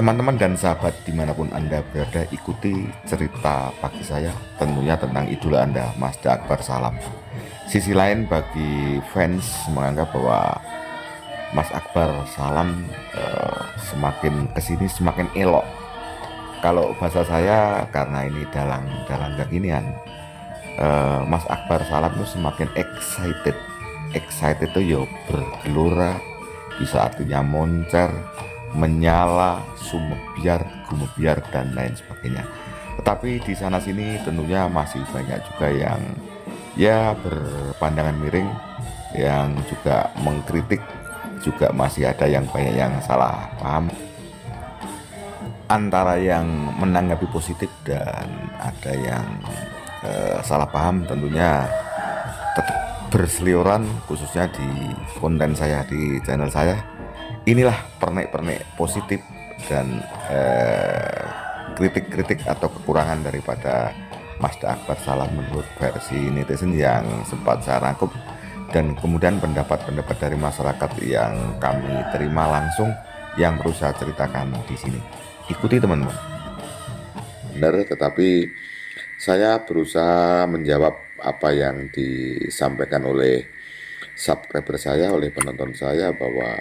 Teman-teman dan sahabat dimanapun Anda berada, ikuti cerita pagi saya tentunya tentang idola Anda, Mazda Akbar Salam. Sisi lain bagi fans menganggap bahwa Mas Akbar Salam semakin kesini semakin elok. Kalau bahasa saya karena ini dalang kekinian, Mas Akbar Salam itu semakin excited. Excited itu ya bergelora, bisa artinya moncer, menyala, sumebiar, gumebiar dan lain sebagainya. Tetapi di sana sini tentunya masih banyak juga yang ya berpandangan miring, yang juga mengkritik, juga masih ada yang banyak yang salah paham. Antara yang menanggapi positif dan ada yang salah paham tentunya tetap berseliweran, khususnya di konten saya, di channel saya. Inilah pernek-pernek positif dan kritik-kritik atau kekurangan daripada Mazda Akbar Salam menurut versi netizen yang sempat saya rangkum, dan kemudian pendapat-pendapat dari masyarakat yang kami terima langsung yang perlu saya ceritakan di sini. Ikuti teman-teman. Benar, tetapi saya berusaha menjawab apa yang disampaikan oleh subscriber saya, oleh penonton saya, bahwa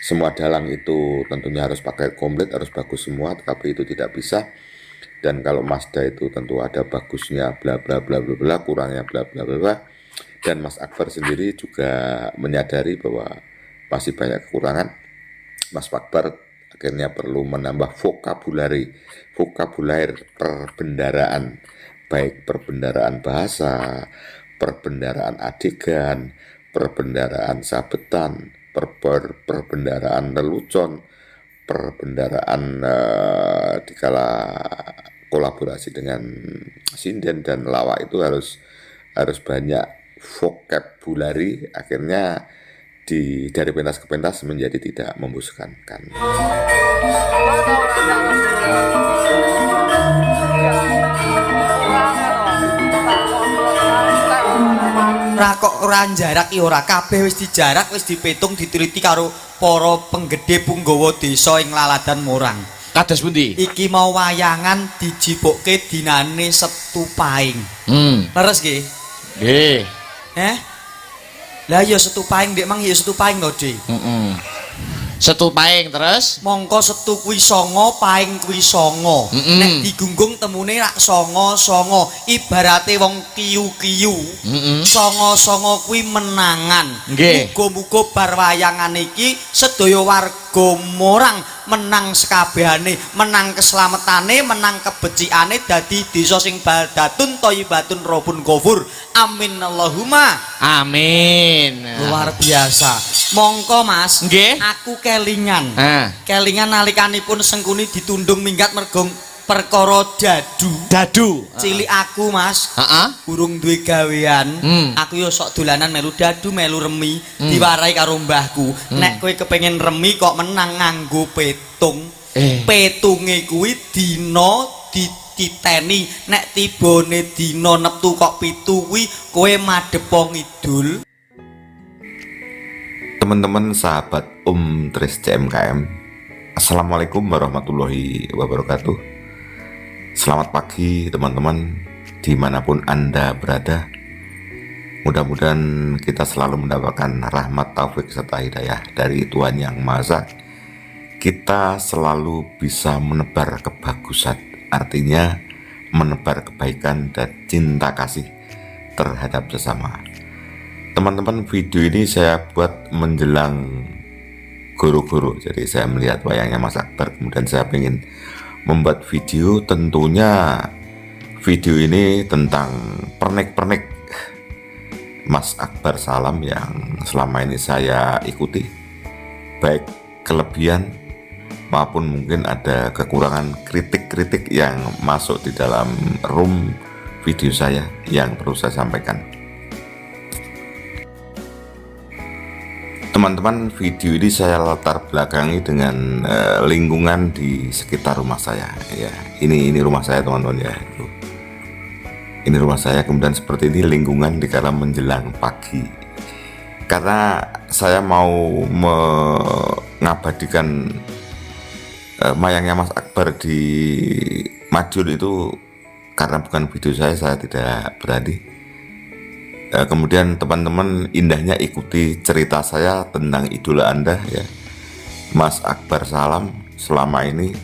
semua dalang itu tentunya harus pakai komplit, harus bagus semua, tapi itu tidak bisa. Dan kalau Mazda itu tentu ada bagusnya bla bla bla bla bla, kurangnya bla bla bla bla. Dan Mas Akbar sendiri juga menyadari bahwa masih banyak kekurangan. Mas Akbar akhirnya perlu menambah vokabulari perbendaraan, baik perbendaraan bahasa, perbendaraan adegan, perbendaraan sabetan, perbendaraan lelucon, perbendaraan dikala kolaborasi dengan sinden dan lawak, itu harus banyak vokabulari. Akhirnya dari pentas ke pentas menjadi tidak membosankan. Ora kok ora jarak ya ora, kabeh wis dijarak, wis dipetung, diteliti karo para penggede punggawa desa ing Laladan Morang. Kados pundi? Iki mau wayangan dijibokke dinane Setu Pahing. Leres nggih? Nggih. Lah ya Setu Pahing ndek mang ya Setu Pahing lho, Dik. Setu Pahing terus Mongko Setu kuwi songo, Pahing kuwi songo. Nek digunggung temune rak songo-songo, ibarate wong kiyu-kiyu. Songo-songo kuwi menangan. Nggih. Muga-muga bar wayangan iki sedaya warga Morang menang sekabehane, menang keslametane, menang kebecikane, dadi desa sing baldatun thayyibatun robun ghafur. Amin Allahumma amin. luar biasa. Mongko Mas, Nggih. aku kelingan. Kelingan nalikanipun Sengkuni ditundung minggat mergo perkara dadu. Cilik aku Mas, burung duwe gawean. Aku yo sok dolanan melu dadu, melu remi, diwarai karo mbahku. Nek kowe kepengin remi kok menang nganggo petung. Petunge kuwi dina dititeni, nek tibane dina neptu kok 7 kuwi kowe madhepa ngidul. Teman-teman sahabat Tris CMKM, Assalamualaikum warahmatullahi wabarakatuh. Selamat pagi teman-teman dimanapun Anda berada. Mudah-mudahan kita selalu mendapatkan rahmat, taufik, serta hidayah dari Tuhan Yang Maha Esa. Kita selalu bisa menebar kebagusan, artinya menebar kebaikan dan cinta kasih terhadap sesama. Teman-teman, video ini saya buat menjelang goro-goro. Jadi saya melihat wayangnya Mas Akbar, kemudian saya ingin membuat video. Tentunya video ini tentang pernek-pernek Mas Akbar Salam yang selama ini saya ikuti, baik kelebihan maupun mungkin ada kekurangan, kritik-kritik yang masuk di dalam room video saya yang perlu saya sampaikan. Teman-teman, video ini saya latar belakangi dengan lingkungan di sekitar rumah saya. Ya, ini rumah saya teman-teman ya. Ini rumah saya, kemudian seperti ini lingkungan di kala menjelang pagi. Karena saya mau mengabadikan mayangnya Mas Akbar di Madiun itu karena bukan video saya tidak berani. Kemudian teman-teman indahnya ikuti cerita saya tentang idola Anda ya, Mas Akbar Salam. Selama ini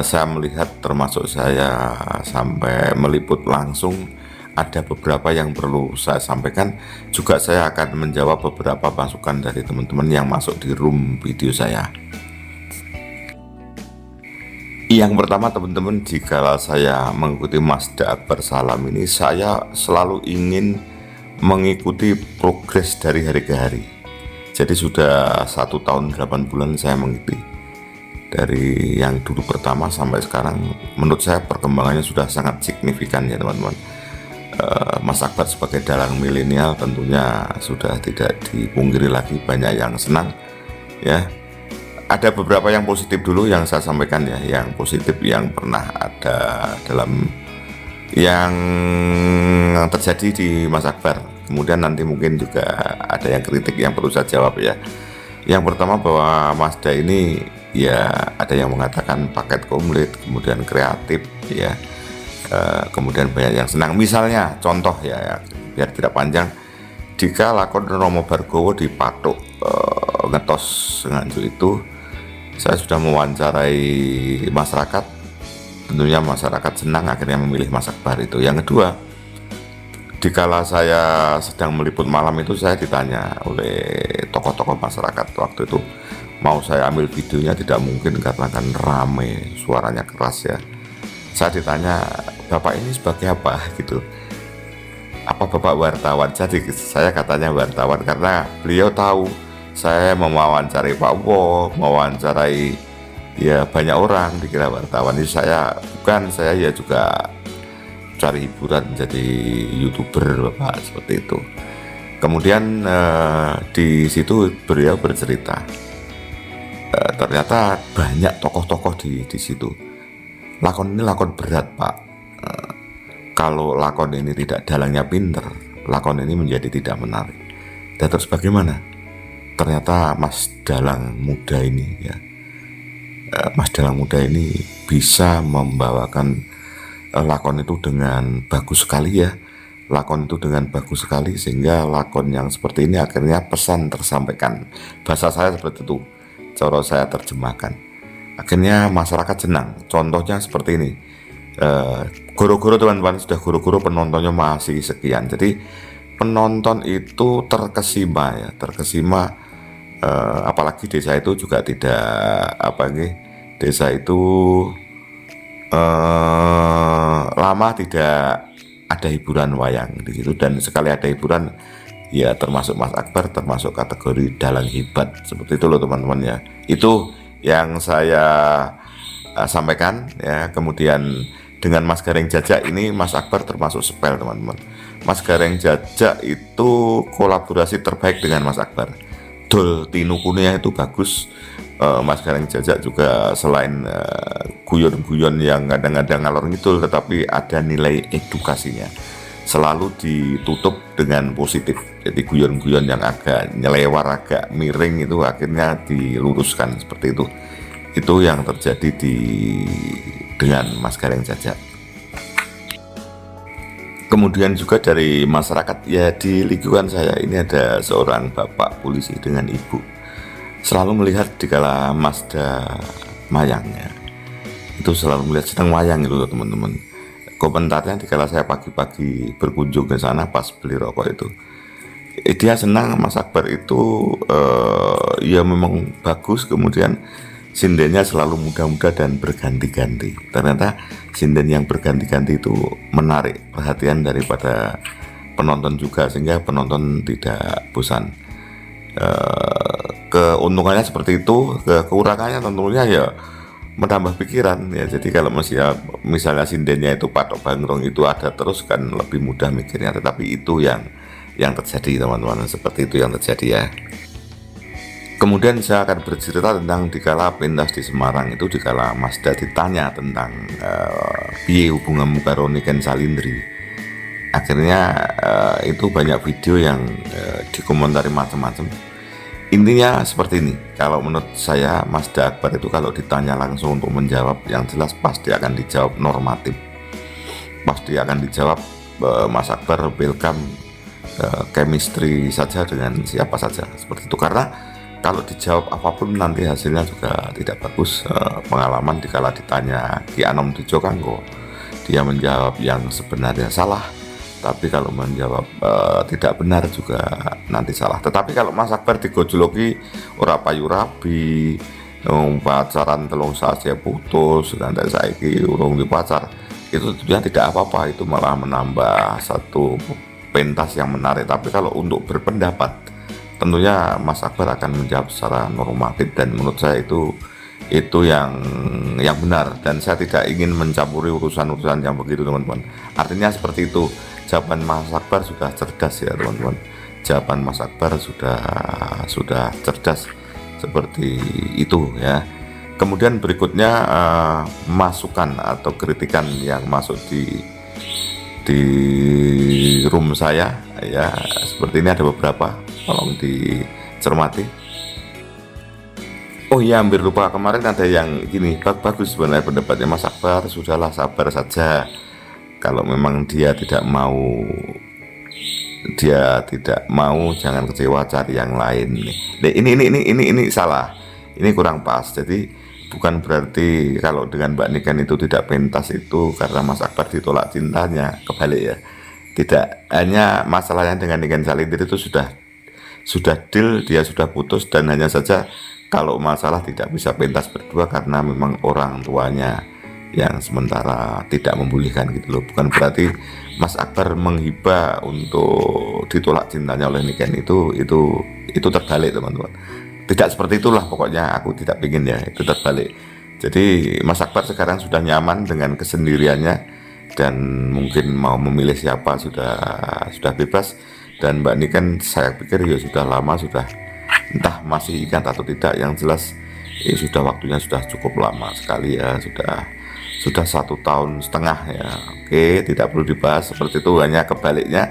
saya melihat, termasuk saya sampai meliput langsung, ada beberapa yang perlu saya sampaikan. Juga saya akan menjawab beberapa masukan dari teman-teman yang masuk di room video saya. Yang pertama teman-teman, jika saya mengikuti Mas Akbar Salam ini, saya selalu ingin mengikuti progres dari hari ke hari. Jadi sudah 1 tahun 8 bulan saya mengikuti, dari yang dulu pertama sampai sekarang. Menurut saya perkembangannya sudah sangat signifikan ya teman-teman. Mas Akbar sebagai dalang milenial tentunya sudah tidak dipungkiri lagi, banyak yang senang ya. Ada beberapa yang positif dulu yang saya sampaikan ya, yang positif yang pernah ada dalam yang terjadi di Mas Akbar. Kemudian nanti mungkin juga ada yang kritik yang perlu saya jawab ya. Yang pertama, bahwa Mazda ini ya ada yang mengatakan paket komplit, kemudian kreatif ya, kemudian banyak yang senang. Misalnya contoh ya, biar tidak panjang, jika lakon Romo Bargowo dipatok ngetos Nganjuk itu, saya sudah mewawancarai masyarakat. Tentunya masyarakat senang akhirnya memilih Mas Akbar itu. Yang kedua, dikala saya sedang meliput malam itu, saya ditanya oleh tokoh-tokoh masyarakat waktu itu, mau saya ambil videonya tidak mungkin karena kan rame, suaranya keras ya. Saya ditanya, Bapak ini sebagai apa gitu, apa Bapak wartawan? Jadi saya katanya wartawan karena beliau tahu saya mewawancarai Pak Wo, mewawancarai ya banyak orang, dikira wartawan. Jadi saya bukan, saya ya juga cari hiburan, jadi YouTuber Bapak, seperti itu. Kemudian di situ beliau bercerita, ternyata banyak tokoh-tokoh di situ. Lakon ini lakon berat Pak. Kalau lakon ini tidak dalangnya pinter, lakon ini menjadi tidak menarik. Dan terus bagaimana? Ternyata Mas Dalang muda ini ya, Mas Dalang muda ini bisa membawakan lakon itu dengan bagus sekali ya. Lakon itu dengan bagus sekali, sehingga lakon yang seperti ini akhirnya pesan tersampaikan. Bahasa saya seperti itu, cara saya terjemahkan. Akhirnya masyarakat senang. Contohnya seperti ini, guru-guru teman-teman, sudah guru-guru penontonnya masih sekian. Jadi penonton itu terkesima ya, terkesima. Apalagi desa itu juga tidak desa itu lama tidak ada hiburan wayang di situ, dan sekali ada hiburan ya termasuk Mas Akbar termasuk kategori dalang hebat, seperti itu loh teman-teman ya. Itu yang saya sampaikan ya. Kemudian dengan Mas Gareng Jajak ini, Mas Akbar termasuk sepel teman-teman. Mas Gareng Jajak itu kolaborasi terbaik dengan Mas Akbar. Dol Tinukunya itu bagus. Mas Gareng Jajak juga selain guyon-guyon yang kadang-kadang ngalor ngidul, tetapi ada nilai edukasinya, selalu ditutup dengan positif. Jadi guyon-guyon yang agak nyelewar, agak miring itu akhirnya diluruskan, seperti itu. Itu yang terjadi dengan Mas Gareng Jajak. Kemudian juga dari masyarakat ya, di lingkungan saya ini ada seorang bapak polisi dengan ibu, selalu melihat dikala Mazda mayangnya itu, selalu melihat sedang wayang itu teman-teman. Komentarnya dikala saya pagi-pagi berkunjung ke sana pas beli rokok itu, dia senang Mas Akbar itu ya memang bagus. Kemudian sindennya selalu muda-muda dan berganti-ganti. Ternyata sinden yang berganti-ganti itu menarik perhatian daripada penonton juga, sehingga penonton tidak bosan. Keuntungannya seperti itu, kekurangannya tentunya ya menambah pikiran ya. Jadi kalau misalnya sindennya itu patok bangrong itu ada terus, kan lebih mudah mikirnya. Tetapi itu yang terjadi teman-teman, seperti itu yang terjadi ya. Kemudian saya akan bercerita tentang dikala pentas di Semarang itu, dikala Mazda ditanya tentang piye hubunganmu karo Niken Salindri. Akhirnya itu banyak video yang dikomentari macam-macam. Intinya seperti ini, kalau menurut saya Mas Akbar itu kalau ditanya langsung untuk menjawab, yang jelas pasti akan dijawab normatif, pasti akan dijawab Mas Akbar welcome chemistry saja dengan siapa saja, seperti itu. Karena kalau dijawab apapun nanti hasilnya juga tidak bagus. Pengalaman dikala ditanya Ki Anom Tujo Kanggo, dia menjawab yang sebenarnya salah, tapi kalau menjawab tidak benar juga nanti salah. Tetapi kalau Mas Akbar digojoloki ora payu rabi, pacaran telung saja putus, nanti saiki urung dipacar, itu tentunya tidak apa-apa, itu malah menambah satu pentas yang menarik. Tapi kalau untuk berpendapat, tentunya Mas Akbar akan menjawab secara normatif, dan menurut saya itu yang benar, dan saya tidak ingin mencampuri urusan-urusan yang begitu, teman-teman. Artinya seperti itu. Jawaban Mas Akbar sudah cerdas ya, teman-teman. Jawaban Mas Akbar sudah cerdas seperti itu ya. Kemudian berikutnya masukan atau kritikan yang masuk di room saya ya, seperti ini ada beberapa, tolong dicermati. Oh iya, hampir lupa, kemarin ada yang gini, bagus sebenarnya pendapatnya Mas Akbar, sudahlah sabar saja. Kalau memang dia tidak mau jangan kecewa, cari yang lain. Ini salah, ini kurang pas. Jadi bukan berarti kalau dengan Mbak Niken itu tidak pentas itu karena Mas Akbar ditolak cintanya, kebalik ya. Tidak, hanya masalahnya dengan Niken Salintir itu sudah deal, dia sudah putus, dan hanya saja kalau masalah tidak bisa pentas berdua karena memang orang tuanya yang sementara tidak membolehkan gitu loh. Bukan berarti Mas Akbar menghibah untuk ditolak cintanya oleh Niken, itu terbalik, teman-teman. Tidak seperti itulah pokoknya, aku tidak ingin ya, itu terbalik. Jadi Mas Akbar sekarang sudah nyaman dengan kesendiriannya, dan mungkin mau memilih siapa sudah bebas. Dan Mbak Niken saya pikir ya sudah lama, sudah entah masih ingat atau tidak, yang jelas sudah waktunya sudah cukup lama sekali ya, sudah 1,5 tahun ya. Oke, tidak perlu dibahas seperti itu. Hanya kebaliknya,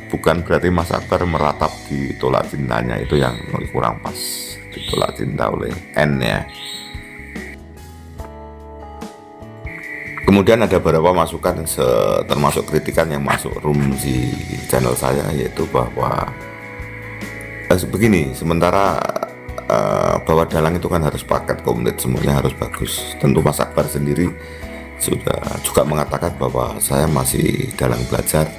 bukan berarti Mas Akbar meratap ditolak cintanya, itu yang kurang pas, ditolak cinta oleh N ya. Kemudian ada beberapa masukan termasuk kritikan yang masuk room di channel saya, yaitu bahwa begini, sementara bahwa dalang itu kan harus paket komplit, semuanya harus bagus. Tentu Mas Akbar sendiri sudah juga mengatakan bahwa saya masih dalam belajar,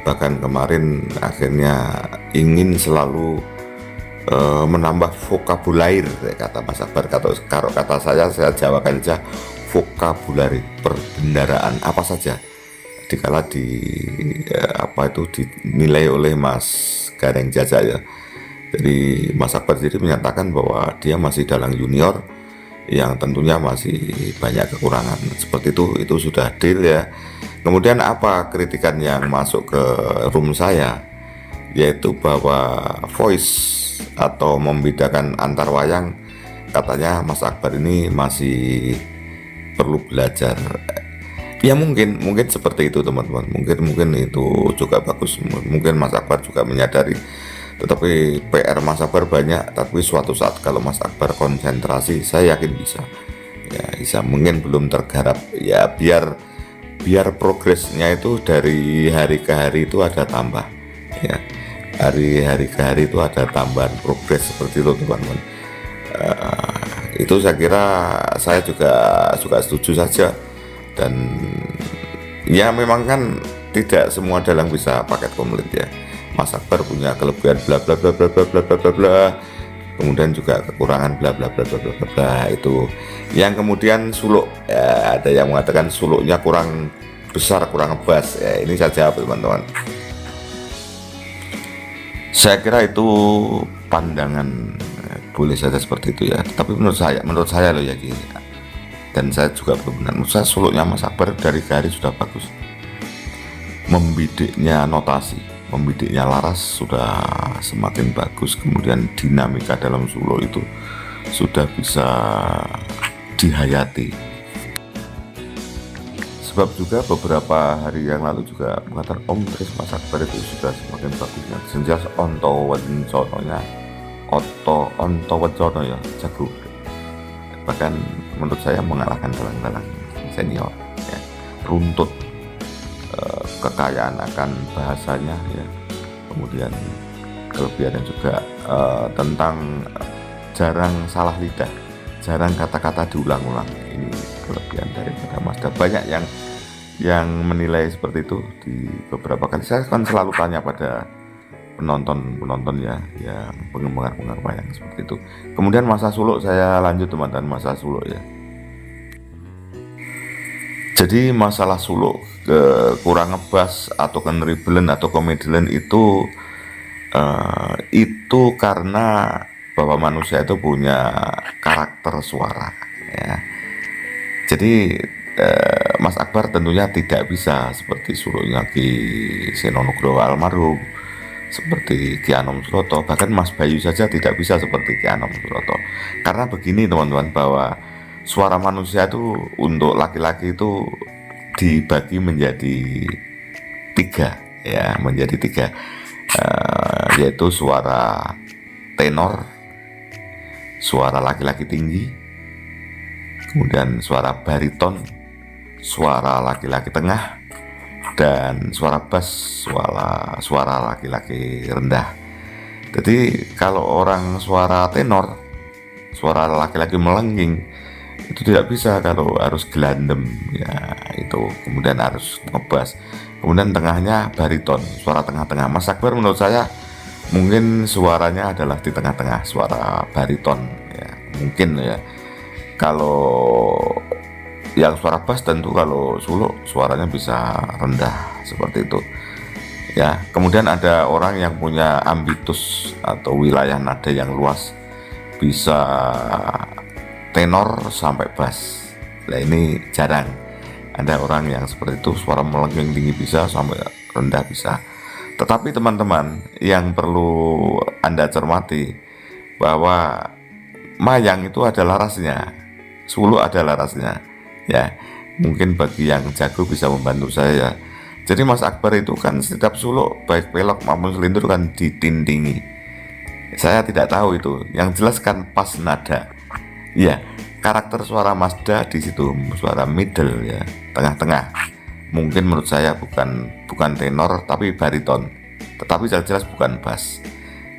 bahkan kemarin akhirnya ingin selalu menambah vokabulair, kata Mas Akbar. Kalau kata saya jawakan saja vokabulari, perbendaraan apa saja dikala dinilai oleh Mas Gareng Jaja ya. Jadi Mas Akbar sendiri menyatakan bahwa dia masih dalang junior yang tentunya masih banyak kekurangan, seperti itu sudah deal ya. Kemudian apa kritikan yang masuk ke room saya, yaitu bahwa voice atau membedakan antar wayang, katanya Mas Akbar ini masih perlu belajar. Ya mungkin seperti itu, teman-teman. Mungkin itu juga bagus. Mungkin Mas Akbar juga menyadari. Tetapi PR Mas Akbar banyak, tapi suatu saat kalau Mas Akbar konsentrasi, saya yakin bisa. Ya, bisa, mungkin belum tergarap. Ya biar progresnya itu dari hari ke hari itu ada tambah. Ya, hari ke hari itu ada tambahan progres, seperti itu, teman-teman. Itu saya kira saya juga setuju saja. Dan ya memang kan tidak semua dalang bisa paket komplit ya. Mas Akbar punya kelebihan bla bla bla bla bla bla bla bla bla, kemudian juga kekurangan bla bla bla bla bla bla bla. Itu yang kemudian suluk ya, ada yang mengatakan suluknya kurang besar, kurang ngebas ya. Ini saya jawab, teman-teman. Saya kira itu pandangan, boleh saja seperti itu ya, tapi menurut saya loh ya, dan saya juga benar, menurut saya suluknya Mas Akbar dari hari sudah bagus, membidiknya notasi, membidiknya laras sudah semakin bagus, kemudian dinamika dalam suluk itu sudah bisa dihayati. Sebab juga beberapa hari yang lalu juga mengatakan Om Tris Mas Akbar itu sudah semakin bagus, senjas onto contohnya Onto Wecono ya, jago. Bahkan menurut saya mengalahkan dalang-dalang senior ya. Runtut, kekayaan akan bahasanya ya, kemudian kelebihannya juga tentang jarang salah lidah, jarang kata-kata diulang-ulang. Ini kelebihan daripada Mazda. Banyak yang menilai seperti itu. Di beberapa kali saya kan selalu tanya pada penonton ya, penggemar wayang seperti itu. Kemudian masa suluk saya lanjut teman-teman, masa suluk ya. Jadi masalah suluk, kurang ngebas atau kenribelen atau komedilen itu karena bahwa manusia itu punya karakter suara ya. Jadi Mas Akbar tentunya tidak bisa seperti suluknya Ki Seno Nugroho almarhum, seperti Ki Anom Suroto, bahkan Mas Bayu saja tidak bisa seperti Ki Anom Suroto. Karena begini teman-teman, bahwa suara manusia itu untuk laki-laki itu dibagi menjadi tiga ya, yaitu suara tenor, suara laki-laki tinggi, kemudian suara bariton, suara laki-laki tengah, dan suara bass, suara laki-laki rendah. Jadi kalau orang suara tenor, suara laki-laki melengking, itu tidak bisa kalau harus gelandem ya, itu kemudian harus ngebas. Kemudian tengahnya bariton, suara tengah-tengah. Mas Akbar menurut saya mungkin suaranya adalah di tengah-tengah, suara bariton ya, mungkin ya. Kalau yang suara bass tentu kalau suluk suaranya bisa rendah seperti itu ya. Kemudian ada orang yang punya ambitus atau wilayah nada yang luas, bisa tenor sampai bass. Nah ini jarang ada orang yang seperti itu, suara melengking tinggi bisa sampai rendah bisa. Tetapi teman-teman yang perlu Anda cermati bahwa mayang itu adalah rasnya, suluk adalah rasnya ya. Mungkin bagi yang jago bisa membantu saya. Jadi Mas Akbar itu kan setiap suluk baik pelok maupun selintur kan ditindingi. Saya tidak tahu itu, yang jelas kan pas nada ya. Karakter suara Mazda di situ, suara middle ya, tengah-tengah. Mungkin menurut saya bukan tenor tapi bariton, tetapi jelas bukan bass.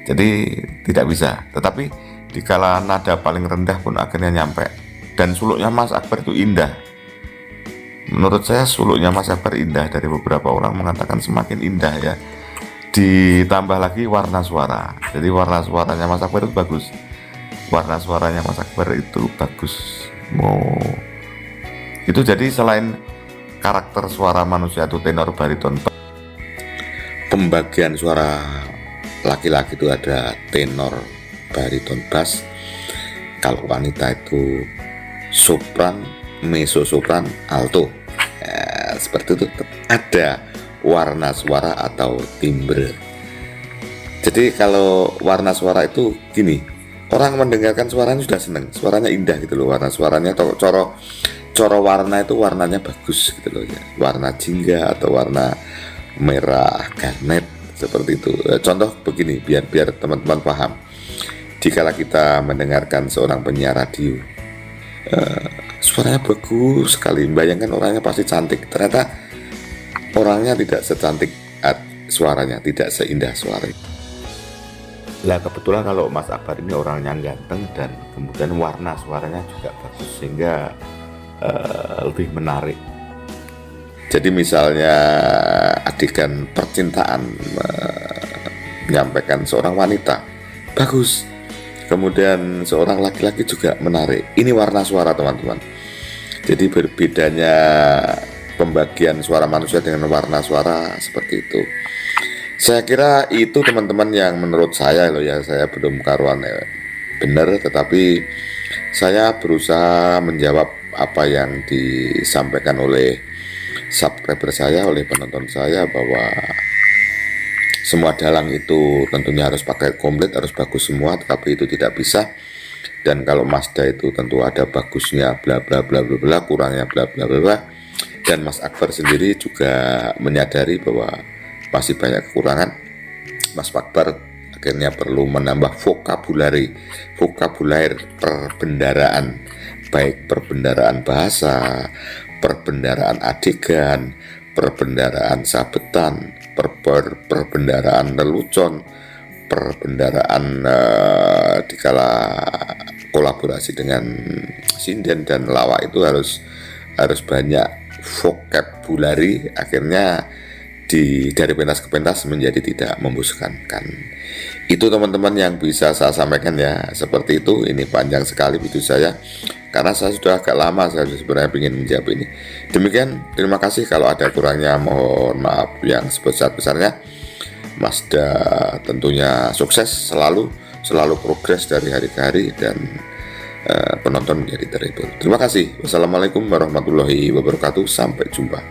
Jadi tidak bisa. Tetapi dikala nada paling rendah pun akhirnya nyampe. Dan suluknya Mas Akbar itu indah. Menurut saya suluknya Mas Akbar indah. Dari beberapa orang mengatakan semakin indah ya. Ditambah lagi warna suara. Jadi warna suaranya Mas Akbar itu bagus. Warna suaranya Mas Akbar itu bagus. Itu jadi selain karakter suara manusia itu tenor, bariton, pembagian suara laki-laki itu ada tenor, bariton, bass. Kalau wanita itu sopran, mezzo sopran, alto. Seperti itu, ada warna suara atau timbre. Jadi kalau warna suara itu gini, orang mendengarkan suaranya sudah seneng, suaranya indah gitu loh, warna suaranya atau coro warna itu warnanya bagus gitu loh ya, warna jingga atau warna merah garnet seperti itu. Contoh begini, biar teman-teman paham. Jikalau kita mendengarkan seorang penyiar radio, suaranya bagus sekali, bayangkan orangnya pasti cantik, ternyata orangnya tidak secantik suaranya, tidak seindah suaranya. Lah kebetulan kalau Mas Akbar ini orangnya ganteng dan kemudian warna suaranya juga bagus sehingga lebih menarik. Jadi misalnya adegan percintaan menyampaikan seorang wanita bagus, kemudian seorang laki-laki juga menarik. Ini warna suara teman-teman. Jadi berbedanya pembagian suara manusia dengan warna suara seperti itu. Saya kira itu teman-teman yang menurut saya loh ya, saya belum karuan benar, tetapi saya berusaha menjawab apa yang disampaikan oleh subscriber saya, oleh penonton saya, bahwa semua dalang itu tentunya harus pakai komplit, harus bagus semua, tetapi itu tidak bisa. Dan kalau Mazda itu tentu ada bagusnya bla bla bla bla bla, kurangnya bla bla bla bla. Dan Mas Akbar sendiri juga menyadari bahwa masih banyak kekurangan. Mas Akbar akhirnya perlu menambah vokabulari perbendaraan, baik perbendaraan bahasa, perbendaraan adegan, perbendaraan sabetan, perbendaraan lelucon, perbendaraan dikala kolaborasi dengan sinden dan lawak itu harus banyak vokabulari, akhirnya dari pentas ke pentas menjadi tidak membosankan. Itu teman-teman yang bisa saya sampaikan ya, seperti itu. Ini panjang sekali video saya karena saya sudah agak lama saya sebenarnya ingin menjawab ini. Demikian, terima kasih. Kalau ada kurangnya mohon maaf yang sebesar-besarnya. Mazda tentunya sukses selalu progres dari hari ke hari dan penonton menjadi terhibur. Terima kasih. Wassalamualaikum warahmatullahi wabarakatuh. Sampai jumpa.